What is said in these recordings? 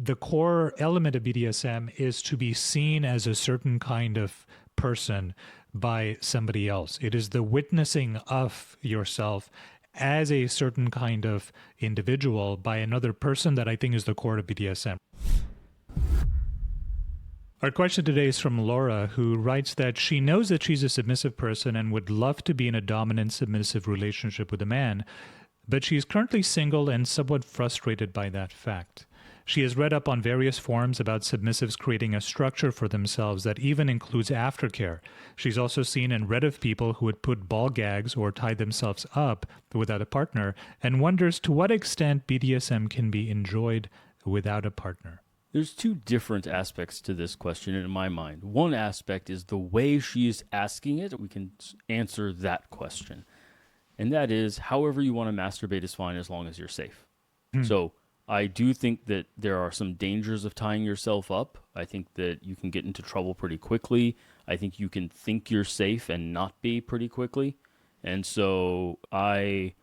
the core element of BDSM is to be seen as a certain kind of person by somebody else. It is the witnessing of yourself as a certain kind of individual by another person that I think is the core of BDSM. Our question today is from Laura, who writes that she knows that she's a submissive person and would love to be in a dominant submissive relationship with a man, but she's currently single and somewhat frustrated by that fact. She has read up on various forums about submissives creating a structure for themselves that even includes aftercare. She's also seen and read of people who would put ball gags or tie themselves up without a partner, and wonders to what extent BDSM can be enjoyed without a partner. There's two different aspects to this question in my mind. One aspect is the way she is asking it. We can answer that question. And that is, however you want to masturbate is fine as long as you're safe. So I do think that there are some dangers of tying yourself up. I think that you can get into trouble pretty quickly. I think you can think you're safe and not be pretty quickly. And so I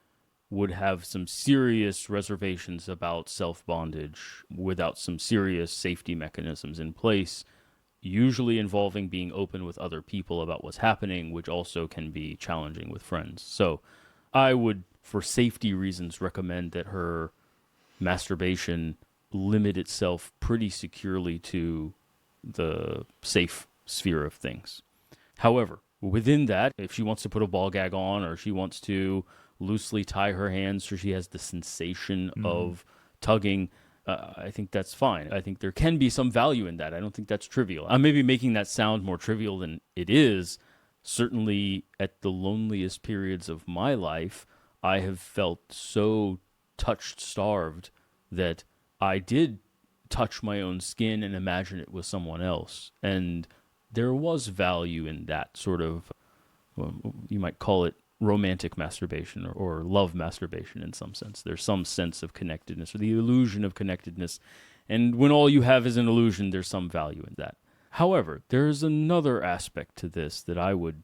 would have some serious reservations about self-bondage without some serious safety mechanisms in place, usually involving being open with other people about what's happening, which also can be challenging with friends. So I would, for safety reasons, recommend that her masturbation limit itself pretty securely to the safe sphere of things. However, within that, if she wants to put a ball gag on, or she wants to loosely tie her hands so she has the sensation of tugging, I think that's fine. I think there can be some value in that. I don't think that's trivial. I may be making that sound more trivial than it is. Certainly at the loneliest periods of my life, I have felt so starved that I did touch my own skin and imagine it was someone else. And there was value in that sort of, well, you might call it romantic masturbation or love masturbation in some sense. There's some sense of connectedness or the illusion of connectedness. And when all you have is an illusion, there's some value in that. However, there's another aspect to this that I would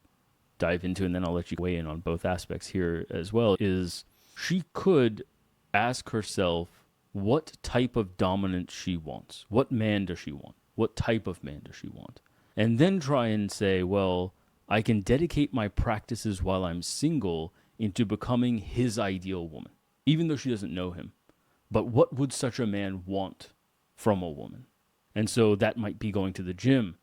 dive into, and then I'll let you weigh in on both aspects here as well, is she could ask herself what type of dominance she wants. What man does she want? What type of man does she want? And then try and say, well, I can dedicate my practices while I'm single into becoming his ideal woman, even though she doesn't know him. But what would such a man want from a woman? And so that might be going to the gym.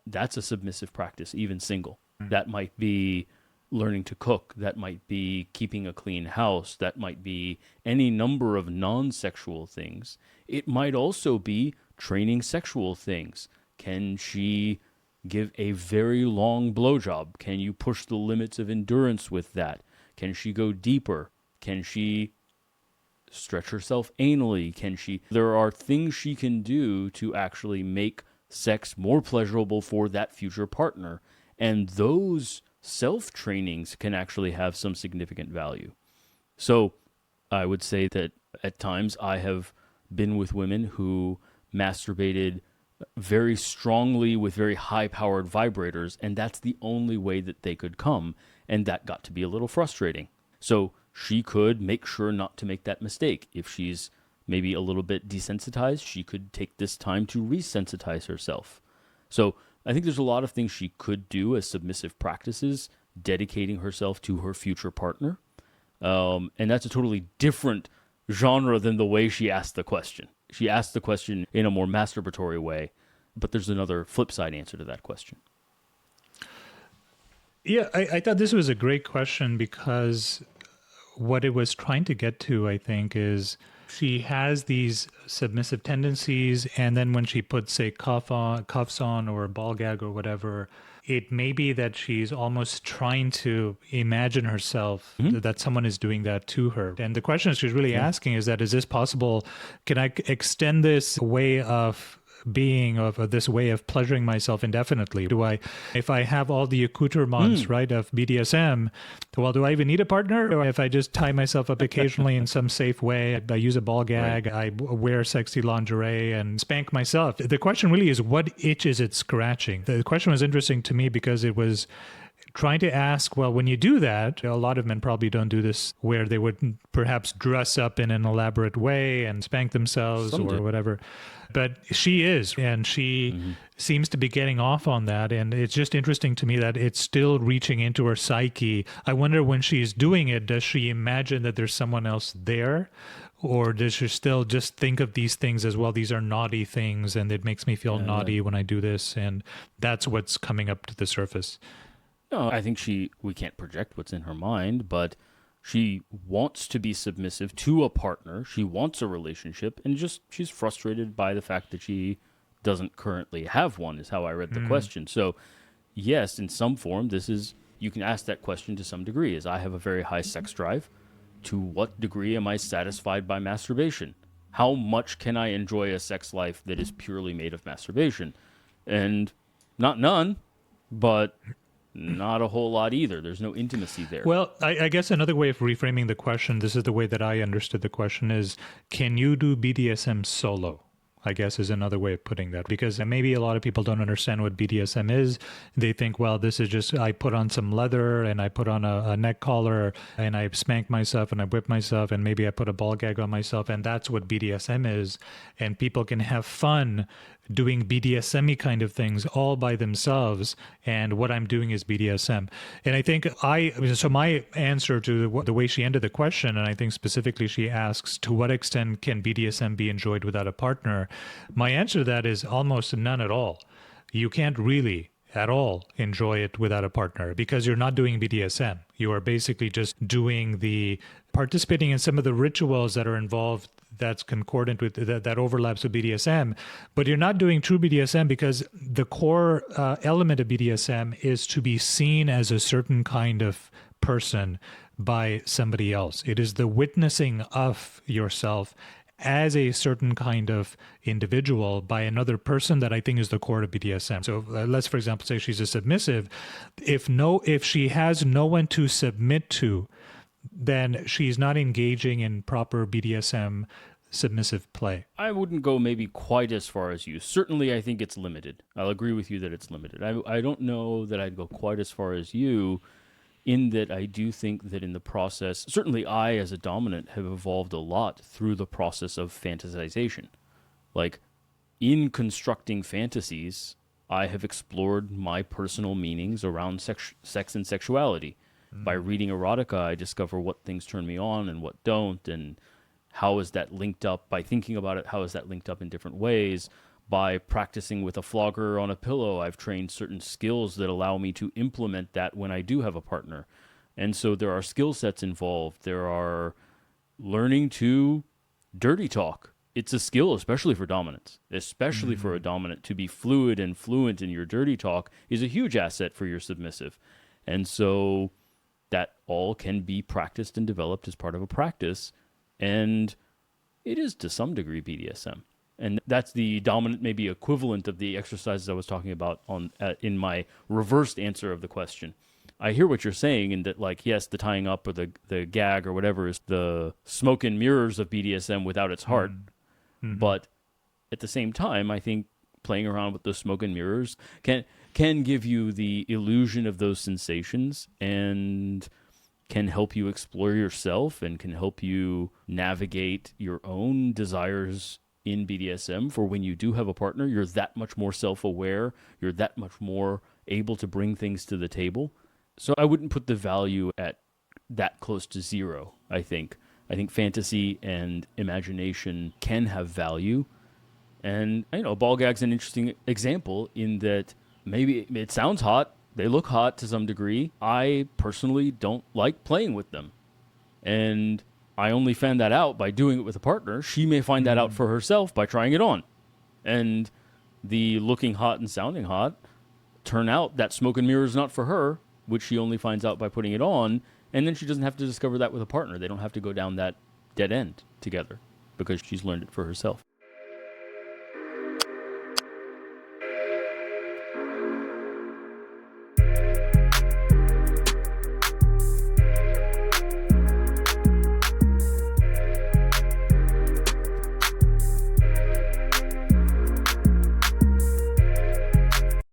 That's a submissive practice, even single. That might be learning to cook. That might be keeping a clean house. That might be any number of non-sexual things. It might also be training sexual things. Can she give a very long blowjob? Can you push the limits of endurance with that? Can she go deeper? Can she stretch herself anally? There are things she can do to actually make sex more pleasurable for that future partner. And those self-trainings can actually have some significant value. So I would say that at times I have been with women who masturbated very strongly with very high-powered vibrators, and that's the only way that they could come, and that got to be a little frustrating. So she could make sure not to make that mistake. If she's maybe a little bit desensitized, she could take this time to resensitize herself. So I think there's a lot of things she could do as submissive practices, dedicating herself to her future partner. And that's a totally different genre than the way she asked the question. She asked the question in a more masturbatory way, but there's another flip side answer to that question. Yeah, I thought this was a great question because what it was trying to get to, I think, is she has these submissive tendencies, and then when she puts, say, cuffs on or a ball gag or whatever, it may be that she's almost trying to imagine herself that someone is doing that to her. And the question she's really asking is this possible? Can I extend this way of being, of this way of pleasuring myself indefinitely? If I have all the accoutrements, right, of BDSM, well, do I even need a partner? Or if I just tie myself up occasionally in some safe way, I use a ball gag, I wear sexy lingerie and spank myself. The question really is, what itch is it scratching? The question was interesting to me because it was trying to ask, well, when you do that, a lot of men probably don't do this where they would perhaps dress up in an elaborate way and spank themselves Some or do. whatever. But she is, and she seems to be getting off on that. And it's just interesting to me that it's still reaching into her psyche. I wonder when she's doing it, does she imagine that there's someone else there? Or does she still just think of these things as, well, these are naughty things and it makes me feel naughty when I do this? And that's what's coming up to the surface. No, I think we can't project what's in her mind, but she wants to be submissive to a partner. She wants a relationship, and she's frustrated by the fact that she doesn't currently have one, is how I read the question. So, yes, in some form, you can ask that question to some degree, is I have a very high sex drive. To what degree am I satisfied by masturbation? How much can I enjoy a sex life that is purely made of masturbation? And not none, but not a whole lot either. There's no intimacy there. Well, I guess another way of reframing the question, this is the way that I understood the question, is can you do BDSM solo? I guess is another way of putting that, because maybe a lot of people don't understand what BDSM is. They think, well, this is just, I put on some leather and I put on a neck collar and I spank myself and I whip myself and maybe I put a ball gag on myself, and that's what BDSM is. And people can have fun doing BDSM-y kind of things all by themselves, and what I'm doing is BDSM. And I think so my answer to the way she ended the question, and I think specifically she asks, to what extent can BDSM be enjoyed without a partner? My answer to that is almost none at all. You can't really at all enjoy it without a partner, because you're not doing BDSM. You are basically just participating in some of the rituals that are involved, that's concordant with that overlaps with BDSM, but you're not doing true BDSM, because the core element of BDSM is to be seen as a certain kind of person by somebody else. It is the witnessing of yourself as a certain kind of individual by another person that I think is the core of BDSM. So let's, for example, say she's a submissive. If she has no one to submit to, then she's not engaging in proper BDSM submissive play. I wouldn't go maybe quite as far as you. Certainly, I think it's limited. I'll agree with you that it's limited. I don't know that I'd go quite as far as you, in that I do think that in the process, certainly I as a dominant have evolved a lot through the process of fantasization. Like, in constructing fantasies, I have explored my personal meanings around sex and sexuality. By reading erotica, I discover what things turn me on and what don't, and how is that linked up. By thinking about it, how is that linked up in different ways? By practicing with a flogger on a pillow, I've trained certain skills that allow me to implement that when I do have a partner. And so there are skill sets involved. There are learning to dirty talk. It's a skill, especially for dominants. Especially for a dominant, to be fluid and fluent in your dirty talk is a huge asset for your submissive. And so that all can be practiced and developed as part of a practice. And it is to some degree BDSM. And that's the dominant, maybe equivalent of the exercises I was talking about in my reversed answer of the question. I hear what you're saying in that, like, yes, the tying up or the gag or whatever is the smoke and mirrors of BDSM without its heart. Mm-hmm. But at the same time, I think playing around with those smoke and mirrors can give you the illusion of those sensations and can help you explore yourself and can help you navigate your own desires in BDSM. For when you do have a partner, you're that much more self-aware. You're that much more able to bring things to the table. So I wouldn't put the value at that close to zero, I think. I think fantasy and imagination can have value. And, ball gag's an interesting example in that maybe it sounds hot. They look hot to some degree. I personally don't like playing with them. And I only found that out by doing it with a partner. She may find that out for herself by trying it on. And the looking hot and sounding hot turn out that smoke and mirror is not for her, which she only finds out by putting it on. And then she doesn't have to discover that with a partner. They don't have to go down that dead end together because she's learned it for herself.